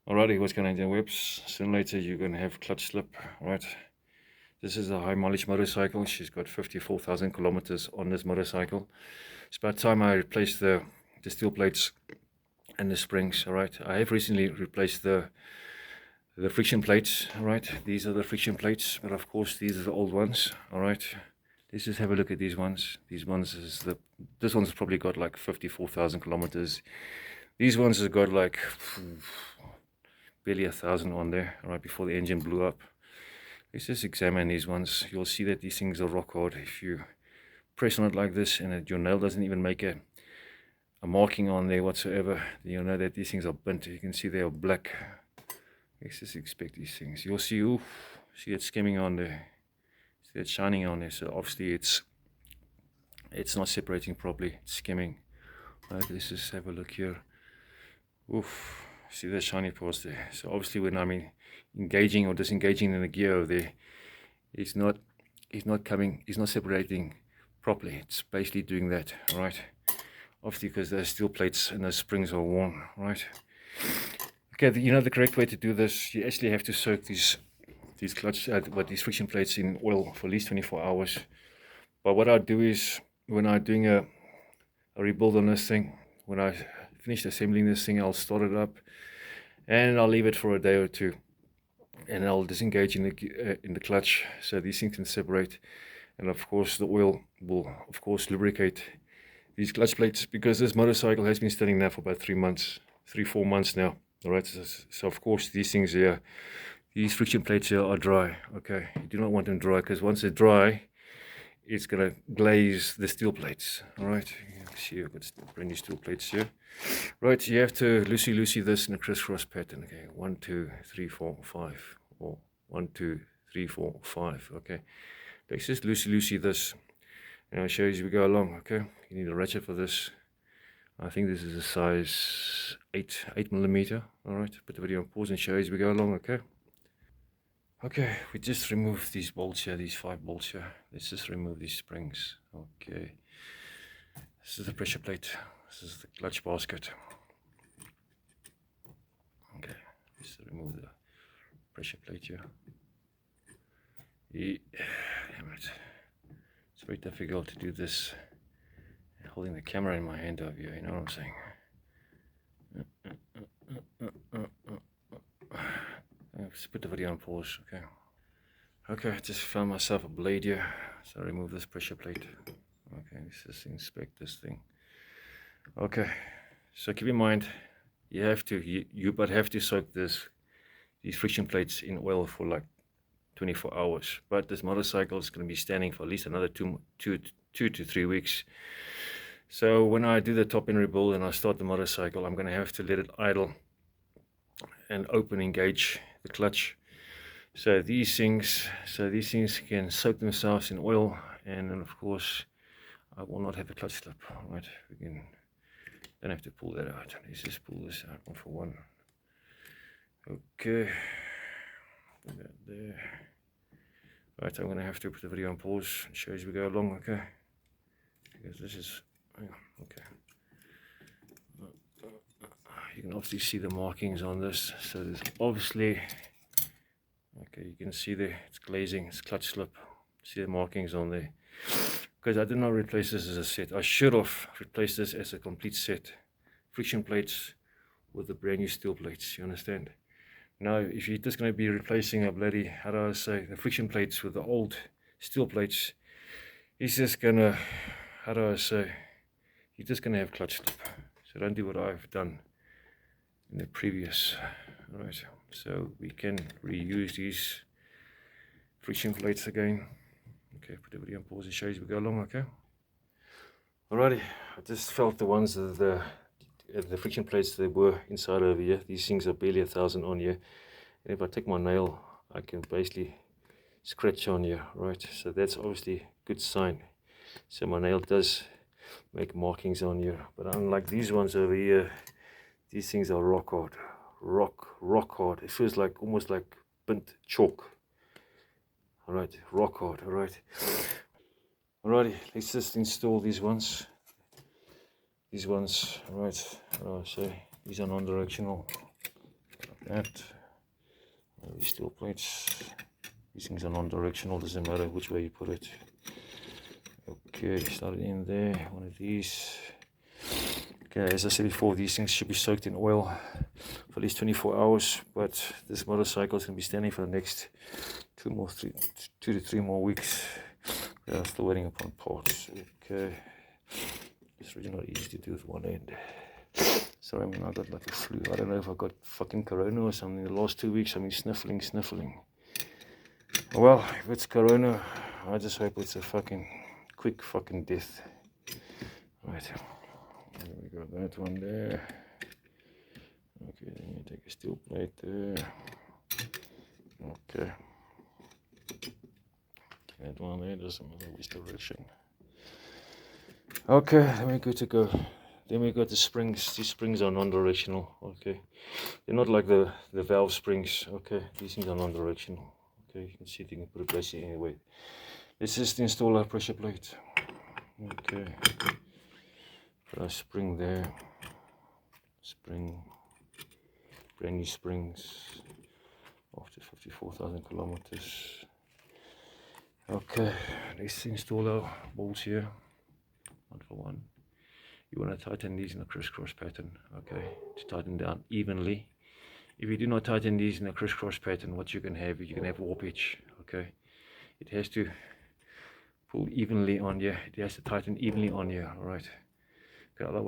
Alrighty, what's going on in webs? Soon later you're going to have clutch slip, right? This is a high mileage motorcycle. She's got 54,000 kilometers on this motorcycle. It's about time I replaced the steel plates and the springs. Alright, I have recently replaced the friction plates. Alright, these are the friction plates, but of course these are the old ones. Alright, let's just have a look at these ones. This one's probably got like 54,000 kilometers. These ones have got like barely 1,000 on there, right before the engine blew up. Let's just examine these ones. You'll see that these things are rock hard. If you press on it like this and your nail doesn't even make a marking on there whatsoever, then you'll know that these things are bent. You can see they are black. Let's just inspect these things. You'll see, oof, see it skimming on there. See it shining on there. So obviously it's not separating properly. It's skimming. Right, let's just have a look here. Oof. See the shiny parts there. So obviously when I'm engaging or disengaging in the gear over there, it's not separating properly. It's basically doing that, right? Obviously because those steel plates and those springs are worn, right? Okay, you know the correct way to do this. You actually have to soak these friction plates in oil for at least 24 hours. But what I do is when I'm doing a rebuild on this thing, when I finish assembling this thing, I'll start it up and I'll leave it for a day or two, and I'll disengage in the clutch so these things can separate. And of course the oil will of course lubricate these clutch plates, because this motorcycle has been standing there for about 3-4 months now. All right, so of course these things here, these friction plates here are dry. Okay, you do not want them dry, because once they're dry, it's gonna glaze the steel plates. All right, you can see I've got brand new steel plates here. Right, you have to loosey this in a crisscross pattern. Okay, 1 2 3 4 5, or 1 2 3 4 5. Okay, let's just loosey this, and I'll show you as we go along. Okay, you need a ratchet for this. I think this is a size 8mm. All right, put the video on pause and show you as we go along. Okay, we just remove these bolts here, these 5 bolts here. Let's just remove these springs. Okay, this is the pressure plate. This is the clutch basket. Okay, let's remove the pressure plate here. Damn it. It's very difficult to do this holding the camera in my hand over here, you know what I'm saying? Let's put the video on pause, okay? Okay, I just found myself a blade here, so I remove this pressure plate. Okay, let's just inspect this thing. Okay, so keep in mind, you have to soak these friction plates in oil for like 24 hours. But this motorcycle is going to be standing for at least another 2 to 3 weeks. So when I do the top end rebuild and I start the motorcycle, I'm going to have to let it idle and engage the clutch. So these things can soak themselves in oil, and then of course I will not have the clutch slip. Right, don't have to pull that out. Let's just pull this out one for one. Okay, put that there. Right, I'm going to have to put the video on pause and show you as we go along. Okay, because this is, okay, you can obviously see the markings on this. So there's obviously, okay, you can see there, it's glazing, it's clutch slip. See the markings on there. Because I did not replace this as a set. I should have replaced this as a complete set. Friction plates with the brand new steel plates, you understand? Now, if you're just going to be replacing a bloody, how do I say, the friction plates with the old steel plates, it's just going to, how do I say, you're just going to have clutch slip. So don't do what I've done in the previous. Alright, so we can reuse these friction plates again. Okay, put the video on pause and show you as we go along. Okay. Alrighty, I just felt the ones of the friction plates that were inside over here. These things are barely 1,000 on here. And if I take my nail, I can basically scratch on here, right? So that's obviously a good sign. So my nail does make markings on here. But unlike these ones over here, these things are rock hard. Rock hard. It feels like almost like bent chalk. Alright, rock hard, alright. Alrighty, let's just install these ones. Alright, so these are non-directional. that. These steel plates, these things are non-directional, doesn't matter which way you put it. Okay, start it in there, one of these. Okay, as I said before, these things should be soaked in oil for at least 24 hours, but this motorcycle is going to be standing for the next 2 to 3 more weeks. I'm still waiting upon parts. Okay, it's really not easy to do with one end. Sorry, I mean, I got like a flu. I don't know if I got fucking corona or something. The last 2 weeks I've been sniffling. Well, if it's corona, I just hope it's a fucking quick fucking death. Right, there we go, that one there. Okay, then you take a steel plate there. Okay, that one there doesn't matter which direction. Okay, then we're good to go. Then we got the springs. These springs are non-directional. Okay, they're not like the valve springs. Okay, these things are non-directional. Okay, you can see they can put it basically anyway. Let's just install our pressure plate. Okay, put our spring there. Spring, brand new springs after 54,000 kilometers. Okay, let's install our bolts here. One for one. You want to tighten these in a crisscross pattern, okay, to tighten down evenly. If you do not tighten these in a crisscross pattern, what you can have warpage, okay. It has to pull evenly on you, it has to tighten evenly on you, alright. Okay, otherwise